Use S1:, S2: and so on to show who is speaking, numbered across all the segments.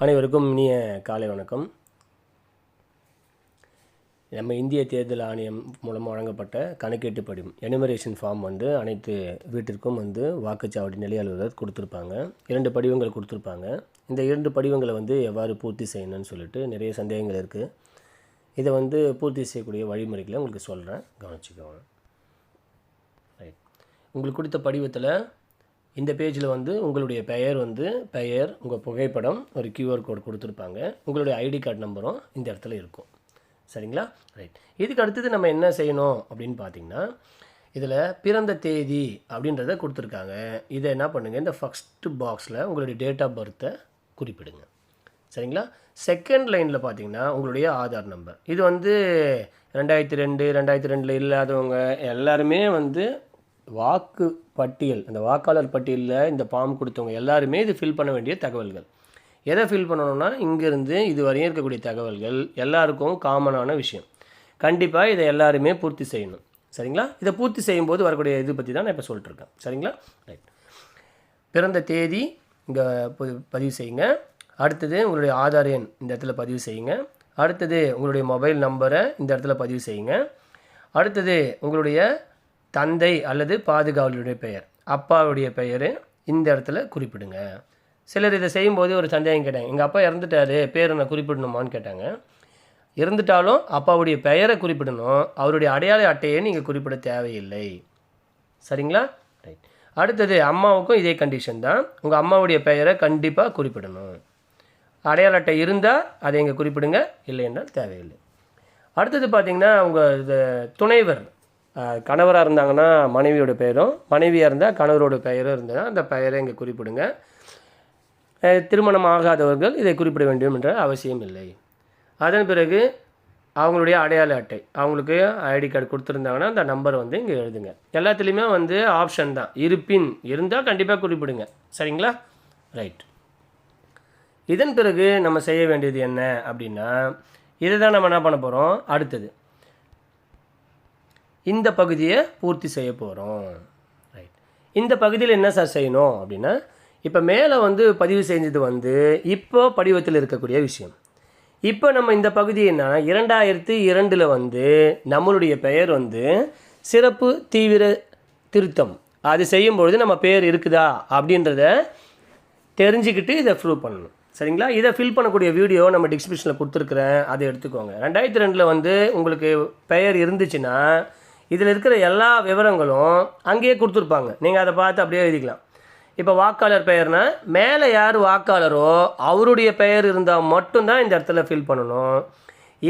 S1: அனைவருக்கும் இனிய காலை வணக்கம். நம்ம இந்திய தேர்தல் ஆணையம் மூலம் வழங்கப்பட்ட கணக்கீட்டு படிவம் எனுமரேஷன் ஃபார்ம் அனைத்து வீட்டிற்கும் வாக்குச்சாவடி நிலை அலுவலர் கொடுத்துருப்பாங்க. 2 படிவங்கள் கொடுத்துருப்பாங்க. இந்த 2 படிவங்களை எவ்வாறு பூர்த்தி செய்யணும்னு சொல்லிட்டு நிறைய சந்தேகங்கள் இருக்குது. இதை பூர்த்தி செய்யக்கூடிய வழிமுறைகளை உங்களுக்கு சொல்கிறேன், கவனிச்சுக்கோங்க. ரைட், உங்களுக்கு கொடுத்த படிவத்தில் இந்த பேஜில் உங்களுடைய பெயர் பெயர், உங்கள் புகைப்படம், ஒரு கியூஆர் கோட் கொடுத்துருப்பாங்க. உங்களுடைய ஐடி கார்டு நம்பரும் இந்த இடத்துல இருக்கும். சரிங்களா? ரைட், இதுக்கு அடுத்தது நம்ம என்ன செய்யணும் அப்படின்னு பார்த்தீங்கன்னா, இதில் பிறந்த தேதி அப்படின்றத கொடுத்துருக்காங்க. இதை என்ன பண்ணுங்கள், இந்த ஃபஸ்ட்டு பாக்ஸில் உங்களுடைய டேட் ஆஃப் பர்த்தை குறிப்பிடுங்க. சரிங்களா? செகண்ட் லைனில் பார்த்தீங்கன்னா உங்களுடைய ஆதார் நம்பர். இது 2002 2002 இல்லாதவங்க எல்லாருமே வாக்கு பட்டியல், அந்த வாக்காளர் பட்டியலில் இந்த ஃபார்ம் கொடுத்தவங்க எல்லாருமே இது ஃபில் பண்ண வேண்டிய தகவல்கள். எதை ஃபில் பண்ணணும்னா, இங்கேருந்து இது வரையும் இருக்கக்கூடிய தகவல்கள் எல்லாருக்கும் காமனான விஷயம். கண்டிப்பாக இதை எல்லாருமே பூர்த்தி செய்யணும். சரிங்களா? இதை பூர்த்தி செய்யும்போது வரக்கூடிய இது பற்றி தான் நான் இப்போ சொல்லிட்டுருக்கேன். சரிங்களா? ரைட், பிறந்த தேதி இங்கே பதிவு செய்யுங்க. அடுத்தது உங்களுடைய ஆதார் எண் இந்த இடத்துல பதிவு செய்யுங்க. அடுத்தது உங்களுடைய மொபைல் நம்பரை இந்த இடத்துல பதிவு செய்யுங்க. அடுத்தது உங்களுடைய தந்தை அல்லது பாதுகாவலருடைய பெயர், அப்பாவுடைய பெயர் இந்த இடத்துல குறிப்பிடுங்க. சிலர் இதை செய்யும்போது ஒரு சந்தேகம் கேட்டாங்க, எங்கள் அப்பா இறந்துட்டார், பேரை நான் குறிப்பிடணுமான்னு கேட்டாங்க. இருந்துட்டாலும் அப்பாவுடைய பெயரை குறிப்பிடணும், அவருடைய அடையாள அட்டையை நீங்கள் குறிப்பிட தேவையில்லை. சரிங்களா? ரைட், அடுத்தது அம்மாவுக்கும் இதே கண்டிஷன் தான். உங்கள் அம்மாவுடைய பெயரை கண்டிப்பாக குறிப்பிடணும். அடையாள அட்டை இருந்தால் அதை இங்கே குறிப்பிடுங்க, இல்லை என்றால் தேவையில்லை. அடுத்தது பார்த்திங்கன்னா, உங்கள் துணைவர், கணவராக இருந்தாங்கன்னா மனைவியோட பெயரும், மனைவியாக இருந்தால் கணவரோட பெயரும் இருந்ததுன்னா அந்த பெயரை இங்கே குறிப்பிடுங்க. திருமணம் ஆகாதவர்கள் இதை குறிப்பிட வேண்டும் என்ற அவசியம் இல்லை. அதன் பிறகு அவங்களுடைய அடையாள அட்டை, அவங்களுக்கு ஐடி கார்டு கொடுத்துருந்தாங்கன்னா அந்த நம்பரை இங்கே எழுதுங்க. எல்லாத்துலேயுமே ஆப்ஷன் தான், இருப்பின் இருந்தால் கண்டிப்பாக குறிப்பிடுங்க. சரிங்களா? ரைட், இதன் பிறகு நம்ம செய்ய வேண்டியது என்ன அப்படின்னா, இதை தான் நம்ம என்ன பண்ண போகிறோம், அடுத்தது இந்த பகுதியை பூர்த்தி செய்ய போகிறோம். ரைட், இந்த பகுதியில் என்ன சார் செய்யணும் அப்படின்னா, இப்போ மேலே பதிவு செஞ்சது இப்போ படிவத்தில் இருக்கக்கூடிய விஷயம். இப்போ நம்ம இந்த பகுதி என்ன, 2002 நம்மளுடைய பெயர் சிறப்பு தீவிர திருத்தம் அது செய்யும்பொழுது நம்ம பெயர் இருக்குதா அப்படின்றத தெரிஞ்சுக்கிட்டு இதை ப்ரூவ் பண்ணணும். சரிங்களா? இதை ஃபில் பண்ணக்கூடிய வீடியோ நம்ம டிஸ்கிரிப்ஷனில் கொடுத்துருக்குறேன், அதை எடுத்துக்கோங்க. 2002 உங்களுக்கு பெயர் இருந்துச்சுன்னா இதில் இருக்கிற எல்லா விவரங்களும் அங்கேயே கொடுத்துருப்பாங்க, நீங்கள் அதை பார்த்து அப்படியே எழுதிக்கலாம். இப்போ வாக்காளர் பெயர்னால் மேலே யார் வாக்காளரோ அவருடைய பெயர் இருந்தால் மட்டும்தான் இந்த இடத்துல ஃபில் பண்ணணும்.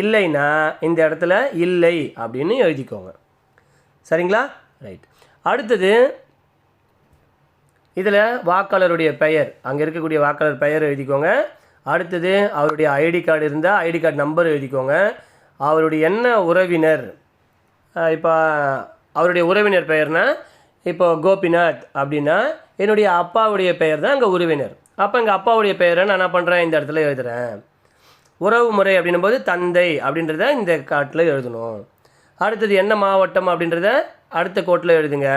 S1: இல்லைன்னா இந்த இடத்துல இல்லை அப்படின்னு எழுதிக்கோங்க. சரிங்களா? ரைட், அடுத்தது இதில் வாக்காளருடைய பெயர், அங்கே இருக்கக்கூடிய வாக்காளர் பெயர் எழுதிக்கோங்க. அடுத்தது அவருடைய ஐடி கார்டு இருந்தால் ஐடி கார்டு நம்பர் எழுதிக்கோங்க. அவருடைய என்ன உறவினர், இப்போ அவருடைய உறவினர் பெயர்னா, இப்போ கோபிநாத் அப்படின்னா என்னுடைய அப்பாவுடைய பெயர் தான் அங்கே உறவினர். அப்போ எங்கள் அப்பாவுடைய பெயரை நான் என்ன பண்ணுறேன், இந்த இடத்துல எழுதுகிறேன். உறவு முறை அப்படின்னும் போது தந்தை அப்படின்றத இந்த காட்டில் எழுதணும். அடுத்தது என்ன மாவட்டம் அப்படின்றத அடுத்த கோட்டில் எழுதுங்க.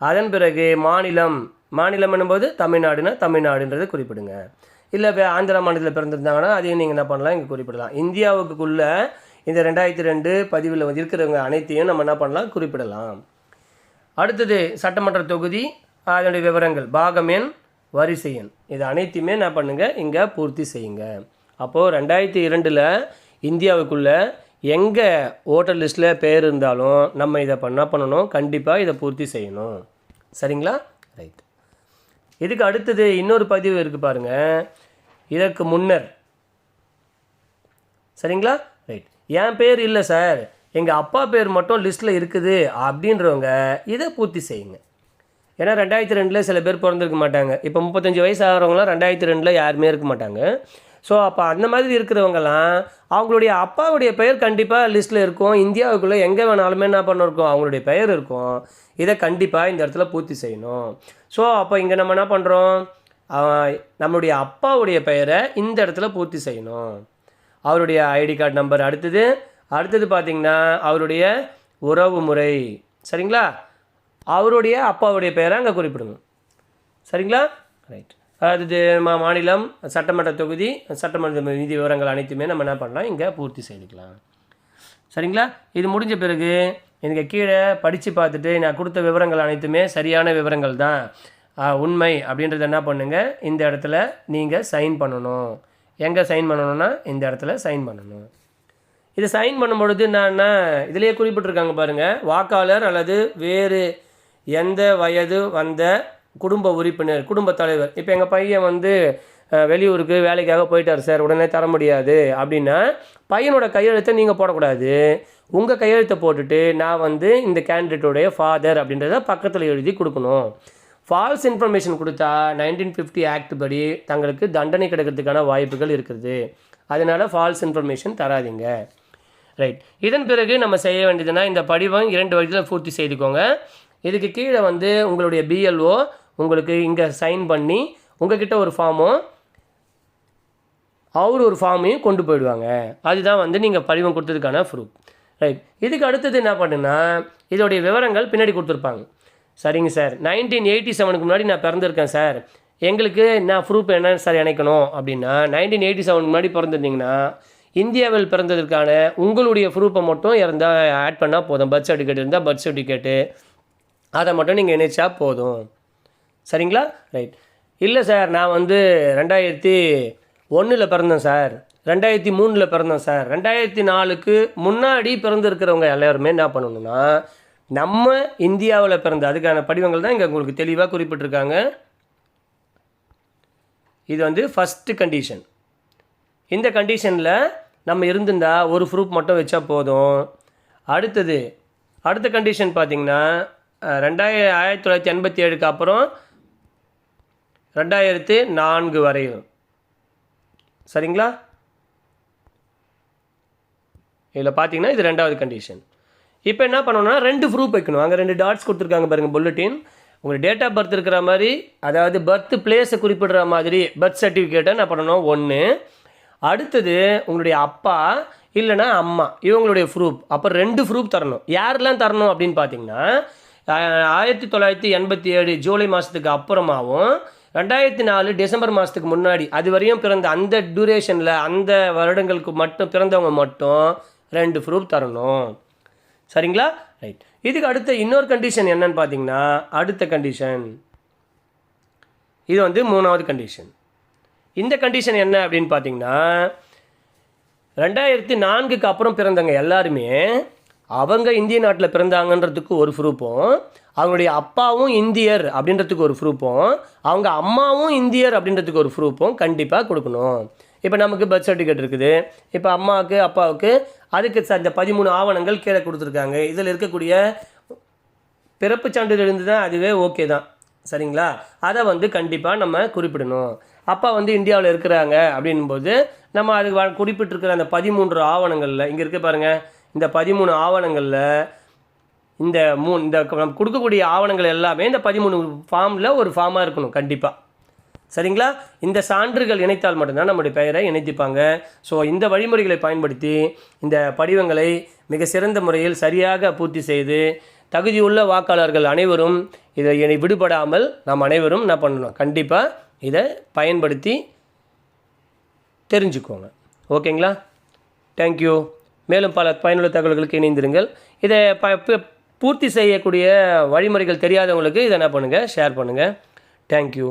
S1: அதன் பிறகு மாநிலம், மாநிலம் என்னும்போது தமிழ்நாடுனா தமிழ்நாடுன்றதை குறிப்பிடுங்க. இல்லை ஆந்திரா மாநிலத்தில் பிறந்திருந்தாங்கன்னா அதையும் நீங்கள் என்ன பண்ணலாம், இங்கே குறிப்பிடலாம். இந்தியாவுக்குள்ளே இந்த 2002 பதிவில் இருக்கிறவங்க அனைத்தையும் நம்ம என்ன பண்ணலாம், குறிப்பிடலாம். அடுத்தது சட்டமன்ற தொகுதி, அதனுடைய விவரங்கள், பாகம் எண், வரிசை எண், இது அனைத்தையுமே என்ன பண்ணுங்கள், இங்கே பூர்த்தி செய்யுங்க. அப்போது 2002 இந்தியாவுக்குள்ளே எங்கே ஓட்டர் லிஸ்ட்டில் பேர் இருந்தாலும் நம்ம இதை பண்ணணும், கண்டிப்பாக இதை பூர்த்தி செய்யணும். சரிங்களா? ரைட், இதுக்கு அடுத்தது இன்னொரு பதிவு இருக்குது பாருங்கள், இதற்கு முன்னர். சரிங்களா? ரைட், என் பேர் இல்லை சார், எங்கள் அப்பா பேர் மட்டும் லிஸ்ட்டில் இருக்குது அப்படின்றவங்க இதை பூர்த்தி செய்யுங்க. ஏன்னா 2002 சில பேர் பிறந்திருக்க மாட்டாங்க. இப்போ 35 வயசு ஆகிறவங்களாம் 2002 யாருமே இருக்க மாட்டாங்க. ஸோ அப்போ அந்த மாதிரி இருக்கிறவங்கலாம் அவங்களுடைய அப்பாவுடைய பெயர் கண்டிப்பாக லிஸ்ட்டில் இருக்கும். இந்தியாவுக்குள்ளே எங்கே வேணாலுமே என்ன பண்ணிருக்கோம், அவங்களுடைய பெயர் இருக்கும். இதை கண்டிப்பாக இந்த இடத்துல பூர்த்தி செய்யணும். ஸோ அப்போ இங்கே நம்ம என்ன பண்ணுறோம், நம்மளுடைய அப்பாவுடைய பெயரை இந்த இடத்துல பூர்த்தி செய்யணும். அவருடைய ஐடி கார்டு நம்பர், அடுத்தது பார்த்திங்கன்னா அவருடைய உறவு முறை. சரிங்களா? அவருடைய அப்பாவுடைய பெயரை அங்கே குறிப்பிடணும். சரிங்களா? ரைட், அது மாநிலம், சட்டமன்ற தொகுதி, சட்டமன்ற நிதி விவரங்கள் அனைத்துமே நம்ம என்ன பண்ணலாம், இங்கே பூர்த்தி செய்துக்கலாம். சரிங்களா? இது முடிஞ்ச பிறகு எனக்கு கீழே படித்து பார்த்துட்டு நான் கொடுத்த விவரங்கள் அனைத்துமே சரியான விவரங்கள் தான், உண்மை அப்படின்றத என்ன பண்ணுங்கள், இந்த இடத்துல நீங்கள் சைன் பண்ணணும். எங்கே சைன் பண்ணணும்னா இந்த இடத்துல சைன் பண்ணணும். இது சைன் பண்ணும்பொழுது என்னன்னா இதிலேயே குறிப்பிட்டிருக்காங்க பாருங்கள், வாக்காளர் அல்லது வேறு எந்த வயது வந்த குடும்ப உறுப்பினர், குடும்ப தலைவர். இப்போ எங்கள் பையன் வந்து வெளியூருக்கு வேலைக்காக போயிட்டார் சார், உடனே தர முடியாது அப்படின்னா பையனோட கையெழுத்தை நீங்கள் போடக்கூடாது. உங்கள் கையெழுத்தை போட்டுட்டு நான் வந்து இந்த கேண்டிடேட்டோடைய ஃபாதர் அப்படின்றத பக்கத்தில் எழுதி கொடுக்கணும். ஃபால்ஸ் இன்ஃபர்மேஷன் கொடுத்தா 1950 ஆக்ட் படி தங்களுக்கு தண்டனை கிடைக்கிறதுக்கான வாய்ப்புகள் இருக்குது. அதனால் ஃபால்ஸ் இன்ஃபர்மேஷன் தராதிங்க. ரைட். இதன் பிறகு நம்ம செய்ய வேண்டியதுன்னா இந்த படிவம் 2 வழியில் பூர்த்தி செய்துக்கோங்க. இதுக்கு கீழே வந்து உங்களுடைய பிஎல்ஓ உங்களுக்கு இங்கே சைன் பண்ணி உங்ககிட்ட ஒரு ஃபார்மும் அவர் ஒரு ஃபார்மையும் கொண்டு போயிடுவாங்க. அதுதான் வந்து நீங்கள் படிவம் கொடுத்ததுக்கான ப்ரூஃப். ரைட். இதுக்கு அடுத்தது என்ன பண்ணுன்னா இதோடைய விவரங்கள் பின்னாடி கொடுத்துருப்பாங்க. சரிங்க சார், 1987க்கு முன்னாடி நான் பிறந்திருக்கேன் சார், எங்களுக்கு நான் ப்ரூஃப் என்ன சார் இணைக்கணும் அப்படின்னா 1987 முன்னாடி பிறந்திருந்தீங்கன்னா இந்தியாவில் பிறந்ததற்கான உங்களுடைய ப்ரூஃபை மட்டும் இருந்தால் ஆட் பண்ணால் போதும். பர்த் சர்டிஃபிகேட் இருந்தால் பர்த் சர்டிஃபிகேட்டு அதை மட்டும் நீங்கள் இணைச்சா போதும். சரிங்களா? ரைட். இல்லை சார், நான் வந்து 2001 பிறந்தேன் சார், 2003 பிறந்தேன் சார், 2004க்கு முன்னாடி பிறந்திருக்கிறவங்க எல்லாருமே என்ன பண்ணணும்னா நம்ம இந்தியாவில் பிறந்த அதுக்கான படிவங்கள் தான் இங்கே உங்களுக்கு தெளிவாக குறிப்பிட்டிருக்காங்க. இது வந்து ஃபஸ்ட்டு கண்டிஷன். இந்த கண்டிஷனில் நம்ம இருந்திருந்தால் ஒரு ப்ரூஃப் மட்டும் வச்சா போதும். அடுத்த கண்டிஷன் பார்த்திங்கன்னா 1987க்கு அப்புறம் 2004 வரையும். சரிங்களா? இதில் பார்த்தீங்கன்னா இது 2வது கண்டிஷன். இப்போ என்ன பண்ணணும்னா 2 ப்ரூஃப் வைக்கணும். அங்கே 2 டாட்ஸ் கொடுத்துருக்காங்க பாருங்கள் புல்லட்டின். உங்களுக்கு டேட் ஆஃப் பர்த் இருக்கிற மாதிரி, அதாவது பர்த் பிளேஸை குறிப்பிடுற மாதிரி பர்த் சர்டிஃபிகேட்டை என்ன பண்ணணும் 1. அடுத்தது உங்களுடைய அப்பா இல்லைனா அம்மா இவங்களுடைய ப்ரூஃப். அப்போ 2 ப்ரூஃப் தரணும். யாரெல்லாம் தரணும் அப்படின்னு பார்த்தீங்கன்னா 1987 ஜூலை மாதத்துக்கு அப்புறமாவும் 2004 டிசம்பர் மாதத்துக்கு முன்னாடி அது வரையும் பிறந்த அந்த டியூரேஷனில் அந்த வருடங்களுக்கு மட்டும் பிறந்தவங்க மட்டும் 2 ப்ரூஃப் தரணும். சரிங்களா? ரைட். இதுக்கு அடுத்த இன்னொரு கண்டிஷன் என்னன்னு பார்த்தீங்கன்னா அடுத்த கண்டிஷன் இது வந்து 3வது கண்டிஷன். இந்த கண்டிஷன் என்ன அப்படின்னு பார்த்தீங்கன்னா 2004க்கு அப்புறம் பிறந்தவங்க எல்லாருமே அவங்க இந்திய நாட்டில் பிறந்தாங்கன்றதுக்கு ஒரு ப்ரூஃபும், அவங்களுடைய அப்பாவும் இந்தியர் அப்படின்றதுக்கு ஒரு ப்ரூஃபும், அவங்க அம்மாவும் இந்தியர் அப்படின்றதுக்கு ஒரு ப்ரூஃபும் கண்டிப்பாக கொடுக்கணும். இப்போ நமக்கு பர்த் சர்டிஃபிகேட் இருக்குது. இப்போ அம்மாவுக்கு அப்பாவுக்கு அதுக்கு இந்த 13 ஆவணங்கள் கீழே கொடுத்துருக்காங்க. இதில் இருக்கக்கூடிய பிறப்பு சான்றிதழ் இருந்து தான் அதுவே ஓகே தான். சரிங்களா? அதை வந்து கண்டிப்பாக நம்ம குறிப்பிடணும். அப்பா வந்து இந்தியாவில் இருக்கிறாங்க அப்படின்போது நம்ம அது குறிப்பிட்டிருக்கிற அந்த 13 ஆவணங்களில் இங்கே இருக்க பாருங்கள், இந்த 13 ஆவணங்களில் இந்த நம்ம கொடுக்கக்கூடிய ஆவணங்கள் எல்லாமே இந்த 13 ஃபார்மில் ஒரு ஃபார்மாக இருக்கணும் கண்டிப்பாக. சரிங்களா? இந்த சான்றுகள் இணைத்தால் மட்டும்தான் நம்முடைய பெயரை இணைத்திப்பாங்க. ஸோ இந்த வழிமுறைகளை பயன்படுத்தி இந்த படிவங்களை மிக சிறந்த முறையில் சரியாக பூர்த்தி செய்து தகுதியுள்ள வாக்காளர்கள் அனைவரும் இதை விடுபடாமல் நாம் அனைவரும் என்ன பண்ணணும், கண்டிப்பாக இதை பயன்படுத்தி தெரிஞ்சுக்கோங்க. ஓகேங்களா? தேங்க்யூ. மேலும் பல பயனுள்ள தகவல்களுக்கு இணைந்திருங்கள். இதை பூர்த்தி செய்யக்கூடிய வழிமுறைகள் தெரியாதவங்களுக்கு இதை என்ன பண்ணுங்கள், ஷேர் பண்ணுங்கள். தேங்க்யூ.